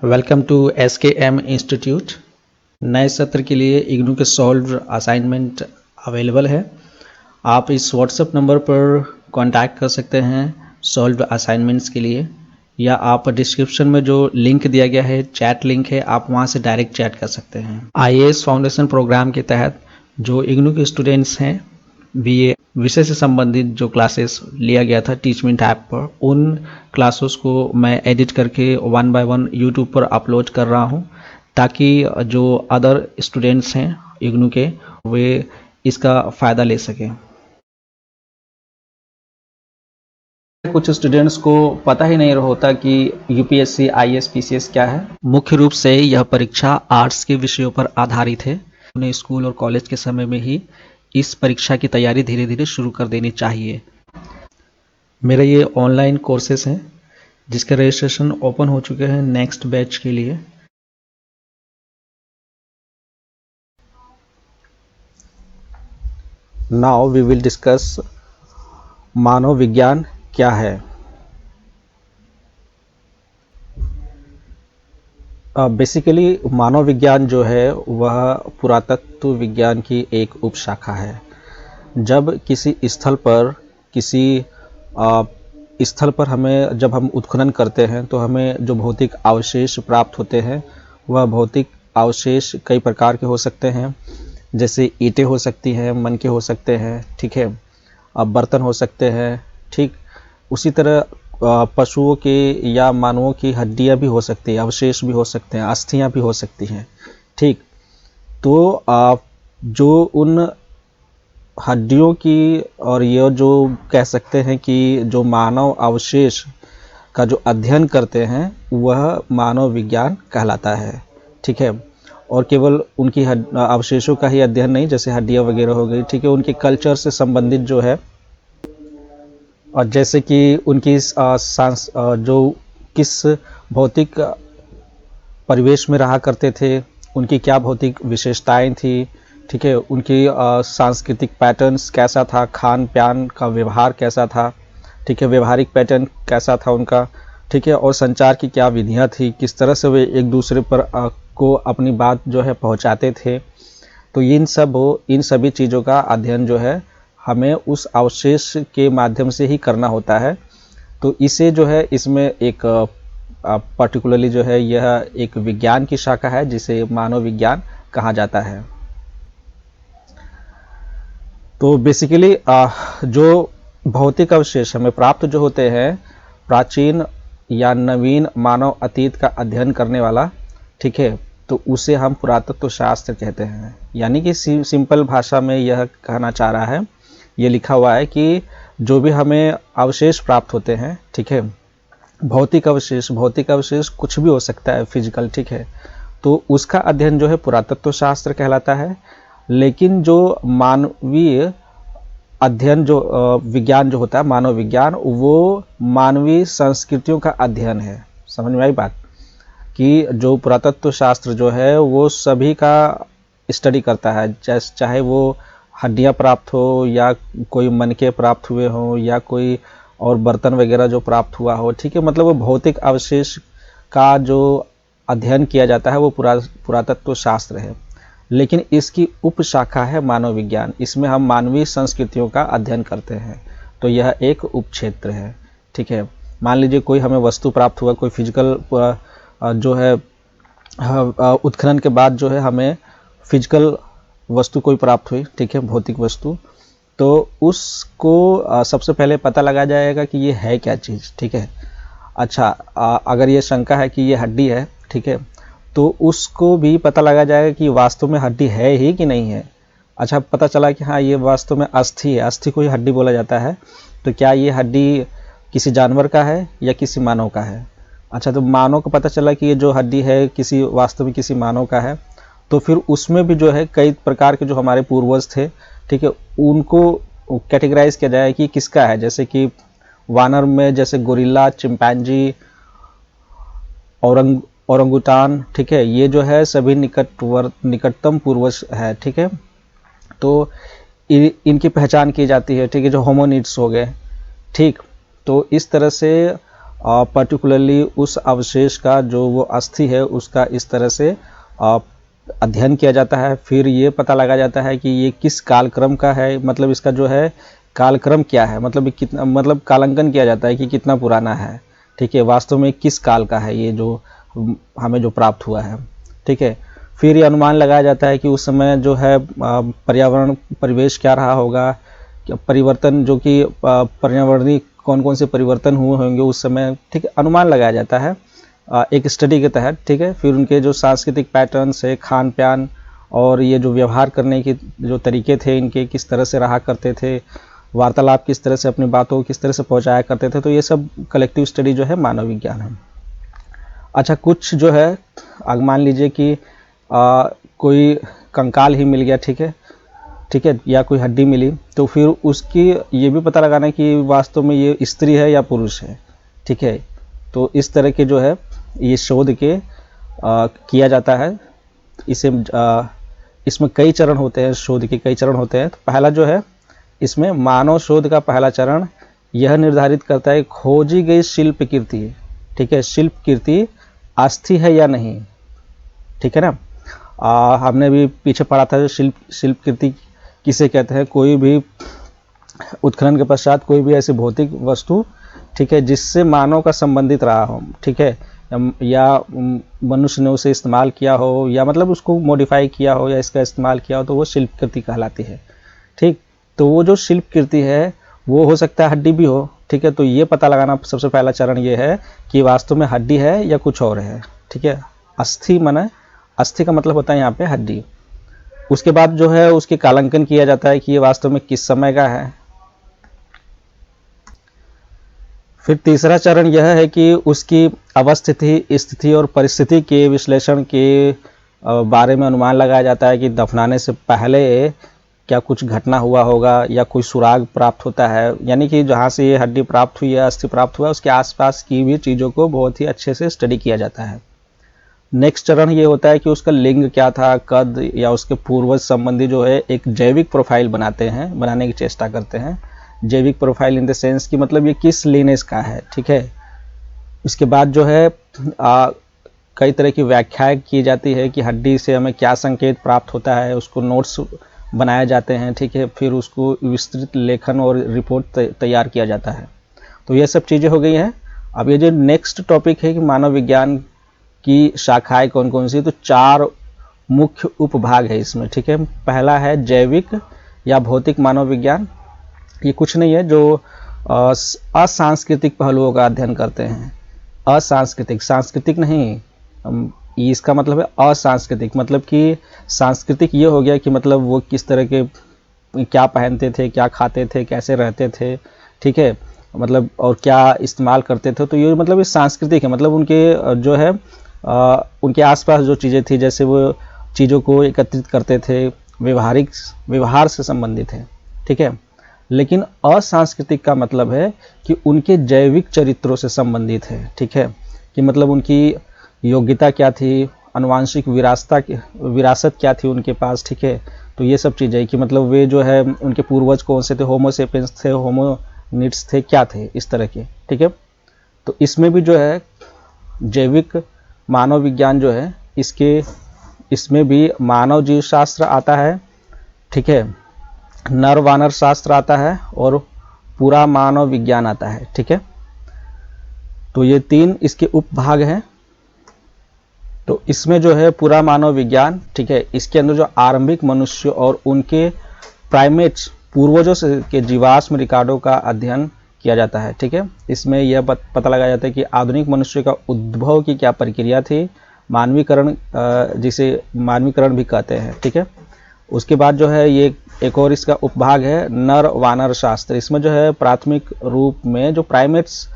Welcome to SKM institute. नए सत्र के लिए इग्नू के सॉल्व असाइनमेंट अवेलेबल है। आप इस व्हाट्सएप नंबर पर कांटेक्ट कर सकते हैं सॉल्व असाइनमेंट्स के लिए, या आप डिस्क्रिप्शन में जो लिंक दिया गया है, चैट लिंक है, आप वहां से डायरेक्ट चैट कर सकते हैं। IAS फाउंडेशन प्रोग्राम के तहत जो इग्नू के स्टूडेंट्स हैं, BA विषय से संबंधित जो क्लासेस लिया गया था टीचमेंट ऐप पर, उन क्लासेस को मैं एडिट करके 1 बाय 1 यूट्यूब पर अपलोड कर रहा हूं, ताकि जो अदर स्टूडेंट्स हैं इग्नू के, वे इसका फ़ायदा ले सकें। कुछ स्टूडेंट्स को पता ही नहीं होता कि UPSC IAS PCS क्या है। मुख्य रूप से यह परीक्षा आर्ट्स के विषयों पर आधारित है। उन्हें स्कूल और कॉलेज के समय में ही इस परीक्षा की तैयारी धीरे धीरे शुरू कर देनी चाहिए। मेरे ये ऑनलाइन कोर्सेस हैं जिसके रजिस्ट्रेशन ओपन हो चुके हैं नेक्स्ट बैच के लिए। नाउ वी विल डिस्कस मानव विज्ञान क्या है। बेसिकली मानव विज्ञान जो है वह पुरातत्व विज्ञान की एक उपशाखा है। जब किसी स्थल पर हमें जब हम उत्खनन करते हैं तो हमें जो भौतिक अवशेष प्राप्त होते हैं, वह भौतिक अवशेष कई प्रकार के हो सकते हैं। जैसे ईंटें हो सकती हैं, मन के हो सकते हैं, ठीक है, बर्तन हो सकते हैं, ठीक। उसी तरह पशुओं के या मानवों की हड्डियां भी हो सकती हैं, अवशेष भी हो सकते हैं, अस्थियां भी हो सकती हैं, ठीक। तो जो उन हड्डियों की और ये जो कह सकते हैं कि जो मानव अवशेष का जो अध्ययन करते हैं, वह मानव विज्ञान कहलाता है, ठीक है। और केवल उनकी अवशेषों का ही अध्ययन नहीं, जैसे हड्डियां वगैरह हो गई, ठीक है, उनके कल्चर से संबंधित जो है, और जैसे कि उनकी जो किस भौतिक परिवेश में रहा करते थे, उनकी क्या भौतिक विशेषताएं थी, ठीक है, उनकी सांस्कृतिक पैटर्न्स कैसा था, खान पान का व्यवहार कैसा था, ठीक है, व्यवहारिक पैटर्न कैसा था उनका, ठीक है, और संचार की क्या विधियां थी, किस तरह से वे एक दूसरे पर को अपनी बात जो है पहुंचाते थे। तो इन सभी चीज़ों का अध्ययन जो है हमें उस अवशेष के माध्यम से ही करना होता है। तो इसे जो है इसमें एक पर्टिकुलरली जो है यह एक विज्ञान की शाखा है जिसे मानव विज्ञान कहा जाता है। तो बेसिकली जो भौतिक अवशेष हमें प्राप्त जो होते हैं, प्राचीन या नवीन मानव अतीत का अध्ययन करने वाला, ठीक है, तो उसे हम पुरातत्व शास्त्र कहते हैं। यानी कि सिंपल भाषा में यह कहना चाह रहा है, ये लिखा हुआ है कि जो भी हमें अवशेष प्राप्त होते हैं, ठीक है, भौतिक अवशेष कुछ भी हो सकता है, फिजिकल, ठीक है, तो उसका अध्ययन जो है पुरातत्व शास्त्र कहलाता है। लेकिन जो मानवीय अध्ययन जो विज्ञान जो होता है, मानव विज्ञान, वो मानवीय संस्कृतियों का अध्ययन है। समझ में आई बात? कि जो पुरातत्व शास्त्र जो है वो सभी का स्टडी करता है, चाहे वो हड्डियां प्राप्त हो, या कोई मनके प्राप्त हुए हो, या कोई और बर्तन वगैरह जो प्राप्त हुआ हो, ठीक है, मतलब वो भौतिक अवशेष का जो अध्ययन किया जाता है वो पुरातत्व शास्त्र है। लेकिन इसकी उपशाखा है मानव विज्ञान। इसमें हम मानवीय संस्कृतियों का अध्ययन करते हैं। तो यह एक उपक्षेत्र है, ठीक है। मान लीजिए कोई हमें वस्तु प्राप्त हुआ, कोई फिजिकल जो है उत्खनन के बाद जो है हमें फिजिकल वस्तु कोई प्राप्त हुई, ठीक है, भौतिक वस्तु, तो उसको सबसे पहले पता लगाया जाएगा कि ये है क्या चीज़, ठीक है। अच्छा, अगर ये शंका है कि ये हड्डी है, ठीक है, तो उसको भी पता लगाया जाएगा कि वास्तव में हड्डी है ही कि नहीं है। अच्छा, पता चला कि हाँ ये वास्तव में अस्थि है, अस्थि को ही हड्डी बोला जाता है, तो क्या ये हड्डी किसी जानवर का है या किसी मानव का है। अच्छा, तो मानव को पता चला कि ये जो हड्डी है वास्तव में किसी मानव का है, तो फिर उसमें भी जो है कई प्रकार के जो हमारे पूर्वज थे, ठीक है, उनको कैटेगराइज किया जाए कि किसका है। जैसे कि वानर में जैसे गोरिल्ला, चिंपैंजी, औरंगुटान, ठीक है, ये जो है सभी निकटतम पूर्वज है, ठीक है। तो इनकी पहचान की जाती है, ठीक है, जो होमोनिड्स हो गए, ठीक। तो इस तरह से पर्टिकुलरली उस अवशेष का जो वो अस्थि है उसका इस तरह से अध्ययन किया जाता है। फिर ये पता लगाया जाता है कि ये किस कालक्रम का है, मतलब इसका जो है कालक्रम क्या है, मतलब कितना, मतलब कालांकन किया जाता है कि कितना पुराना है, ठीक है, वास्तव में किस काल का है ये जो हमें जो प्राप्त हुआ है, ठीक है। फिर ये अनुमान लगाया जाता है कि उस समय जो है पर्यावरण परिवेश क्या रहा होगा, परिवर्तन जो कि पर्यावरणीय कौन कौन से परिवर्तन हुए होंगे उस समय, ठीक है, अनुमान लगाया जाता है एक स्टडी के तहत, ठीक है। फिर उनके जो सांस्कृतिक पैटर्न्स है, खान पान और ये जो व्यवहार करने के जो तरीके थे इनके, किस तरह से रहा करते थे, वार्तालाप किस तरह से अपनी बातों को किस तरह से पहुंचाया करते थे, तो ये सब कलेक्टिव स्टडी जो है मानव विज्ञान है। अच्छा, कुछ जो है मान लीजिए कि कोई कंकाल ही मिल गया, ठीक है, ठीक है, या कोई हड्डी मिली, तो फिर उसकी ये भी पता लगाना कि वास्तव में ये स्त्री है या पुरुष है, ठीक है। तो इस तरह के जो है ये शोध के किया जाता है। इसे इसमें कई चरण होते हैं, शोध के कई चरण होते हैं। तो पहला जो है इसमें मानव शोध का पहला चरण यह निर्धारित करता है खोजी गई शिल्प कीर्ति, ठीक है, शिल्प कीर्ति अस्थि है या नहीं, ठीक है ना। हमने भी पीछे पढ़ा था शिल्प कीर्ति किसे कहते हैं, कोई भी उत्खनन के पश्चात कोई भी ऐसी भौतिक वस्तु, ठीक है, जिससे मानव का संबंधित रहा हो, ठीक है, या मनुष्य ने उसे इस्तेमाल किया हो या मतलब उसको मॉडिफाई किया हो या इसका इस्तेमाल किया हो, तो वो शिल्प कीर्ति कहलाती है, ठीक। तो वो जो शिल्प कीर्ति है वो हो सकता है हड्डी भी हो, ठीक है। तो ये पता लगाना सबसे पहला चरण ये है कि वास्तव में हड्डी है या कुछ और है, ठीक है। अस्थि माने, अस्थि का मतलब होता है यहाँ पे हड्डी। उसके बाद जो है उसके कालांकन किया जाता है कि ये वास्तव में किस समय का है। फिर तीसरा चरण यह है कि उसकी अवस्थिति, स्थिति और परिस्थिति के विश्लेषण के बारे में अनुमान लगाया जाता है कि दफनाने से पहले क्या कुछ घटना हुआ होगा या कोई सुराग प्राप्त होता है, यानी कि जहाँ से ये हड्डी प्राप्त हुई है, अस्थि प्राप्त हुआ है, उसके आसपास की भी चीज़ों को बहुत ही अच्छे से स्टडी किया जाता है। नेक्स्ट चरण ये होता है कि उसका लिंग क्या था, कद या उसके पूर्वज संबंधी जो है एक जैविक प्रोफाइल बनाने की चेष्टा करते हैं। जैविक प्रोफाइल इन द सेंस कि मतलब ये किस लीनेज का है, ठीक है। इसके बाद जो है कई तरह की व्याख्याएं की जाती है कि हड्डी से हमें क्या संकेत प्राप्त होता है, उसको नोट्स बनाए जाते हैं, ठीक है। फिर उसको विस्तृत लेखन और रिपोर्ट तैयार किया जाता है। तो ये सब चीज़ें हो गई हैं। अब ये जो नेक्स्ट टॉपिक है कि मानव विज्ञान की शाखाएं कौन कौन सी, तो 4 मुख्य उपभाग है इसमें, ठीक है। पहला है जैविक या भौतिक मानव विज्ञान। ये कुछ नहीं है, जो असांस्कृतिक पहलुओं का अध्ययन करते हैं। असांस्कृतिक, सांस्कृतिक नहीं, इसका मतलब है असांस्कृतिक, मतलब कि सांस्कृतिक ये हो गया कि मतलब वो किस तरह के, क्या पहनते थे, क्या खाते थे, कैसे रहते थे, ठीक है, मतलब और क्या इस्तेमाल करते थे। तो ये मतलब ये सांस्कृतिक है, मतलब उनके जो है उनके आसपास जो चीज़ें थी, जैसे वो चीज़ों को एकत्रित करते थे, व्यवहार से संबंधित है, ठीक है। लेकिन असांस्कृतिक का मतलब है कि उनके जैविक चरित्रों से संबंधित है, ठीक है, कि मतलब उनकी योग्यता क्या थी, आनुवांशिक विरासत क्या थी उनके पास, ठीक है। तो ये सब चीज़ें कि मतलब वे जो है उनके पूर्वज कौन से थे, होमोसेपियंस थे, होमोनिड्स थे, क्या थे, इस तरह के, ठीक है। तो इसमें भी जो है जैविक मानव विज्ञान जो है इसमें भी मानव जीव शास्त्र आता है, ठीक है, नर वानर शास्त्र आता है और पूरा मानव विज्ञान आता है, ठीक है। तो ये 3 इसके उपभाग हैं। तो इसमें जो है पूरा मानव विज्ञान, ठीक है, इसके अंदर जो आरंभिक मनुष्य और उनके प्राइमेट्स पूर्वजों से के जीवाश्म रिकॉर्डों का अध्ययन किया जाता है, ठीक है। इसमें यह पता लगाया जाता है कि आधुनिक मनुष्य का उद्भव की क्या प्रक्रिया थी, मानवीकरण, जिसे मानवीकरण भी कहते हैं, ठीक है। उसके बाद जो है ये एक और इसका उपभाग है नर वानर शास्त्र। इसमें जो है प्राथमिक रूप में जो प्राइमेट्स,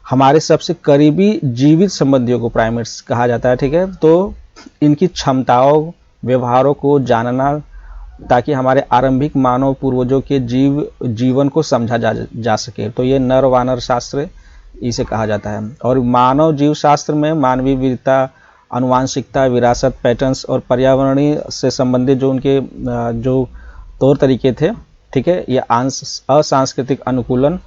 हमारे सबसे करीबी जीवित संबंधियों को प्राइमेट्स कहा जाता है, ठीक है। तो इनकी क्षमताओं, व्यवहारों को जानना, ताकि हमारे आरंभिक मानव पूर्वजों के जीवन को समझा जा सके, तो ये नर वानर शास्त्र इसे कहा जाता है। और मानव जीव शास्त्र में मानवीय वीरता, आनुवांशिकता, विरासत, पैटर्न्स और पर्यावरणीय से संबंधित जो उनके जो तौर तरीके थे, ठीक है, ये असांस्कृतिक अनुकूलन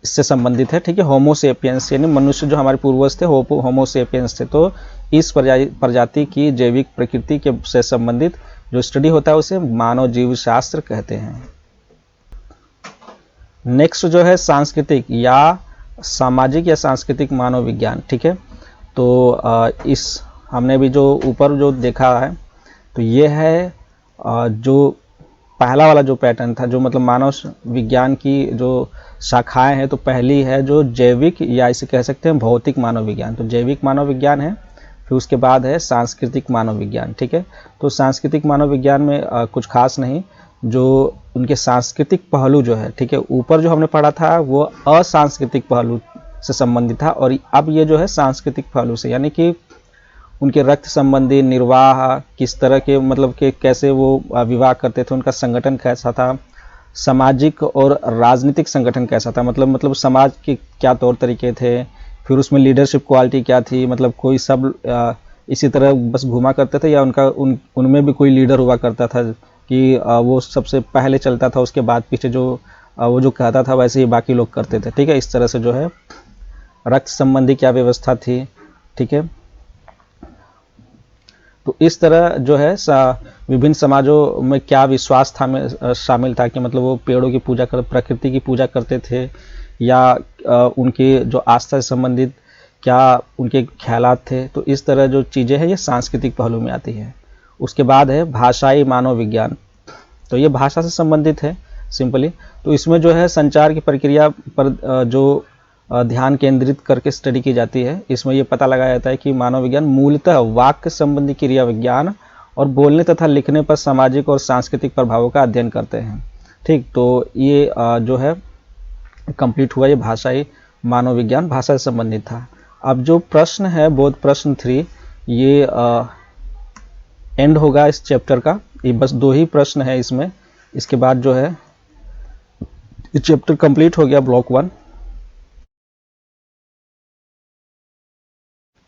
इससे संबंधित है, ठीक है। होमोसेपियंस यानी मनुष्य जो हमारे पूर्वज थे होमोसेपियंस थे, तो इस प्रजाति की जैविक प्रकृति के से संबंधित जो स्टडी होता है उसे मानव जीव शास्त्र कहते हैं। नेक्स्ट जो है सांस्कृतिक या सामाजिक या सांस्कृतिक मानव विज्ञान, ठीक है। तो इस हमने भी जो ऊपर जो देखा है, तो ये है जो पहला वाला जो पैटर्न था, जो मतलब मानव विज्ञान की जो शाखाएं हैं, तो पहली है जो जैविक या इसे कह सकते हैं भौतिक मानव विज्ञान। तो जैविक मानव विज्ञान है, फिर उसके बाद है सांस्कृतिक मानव विज्ञान, ठीक है। तो सांस्कृतिक मानव विज्ञान में कुछ खास नहीं, जो उनके सांस्कृतिक पहलू जो है, ठीक है, ऊपर जो हमने पढ़ा था वो असांस्कृतिक पहलू से संबंधित था, और अब ये जो है सांस्कृतिक पहलू से, यानी कि उनके रक्त संबंधी निर्वाह किस तरह के, मतलब कि कैसे वो विवाह करते थे, उनका संगठन कैसा था, सामाजिक और राजनीतिक संगठन कैसा था, मतलब समाज के क्या तौर तरीके थे, फिर उसमें लीडरशिप क्वालिटी क्या थी, मतलब कोई सब इसी तरह बस घुमा करते थे, या उनमें भी कोई लीडर हुआ करता था कि वो सबसे पहले चलता था, उसके बाद पीछे जो वो जो कहता था वैसे ही बाकी लोग करते थे, ठीक है। इस तरह से जो है रक्त संबंधी क्या व्यवस्था थी, ठीक है। तो इस तरह जो है विभिन्न समाजों में क्या विश्वास था शामिल था, कि मतलब वो पेड़ों की पूजा प्रकृति की पूजा करते थे, या उनकी जो आस्था से संबंधित क्या उनके ख्यालात थे। तो इस तरह जो चीज़ें हैं ये सांस्कृतिक पहलू में आती है। उसके बाद है भाषाई मानव विज्ञान, तो ये भाषा से संबंधित है सिंपली। तो इसमें जो है संचार की प्रक्रिया पर जो ध्यान केंद्रित करके स्टडी की जाती है। इसमें यह पता लगाया जाता है कि मानव विज्ञान मूलतः वाक्य संबंधी क्रिया विज्ञान और बोलने तथा लिखने पर सामाजिक और सांस्कृतिक प्रभावों का अध्ययन करते हैं, ठीक। तो ये जो है कंप्लीट हुआ, ये भाषाई मानव विज्ञान भाषा से संबंधित था। अब जो प्रश्न है बोध प्रश्न 3, ये एंड होगा इस चैप्टर का। ये बस 2 ही प्रश्न है इसमें, इसके बाद जो है ये चैप्टर कंप्लीट हो गया, block 1।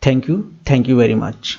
Thank you very much.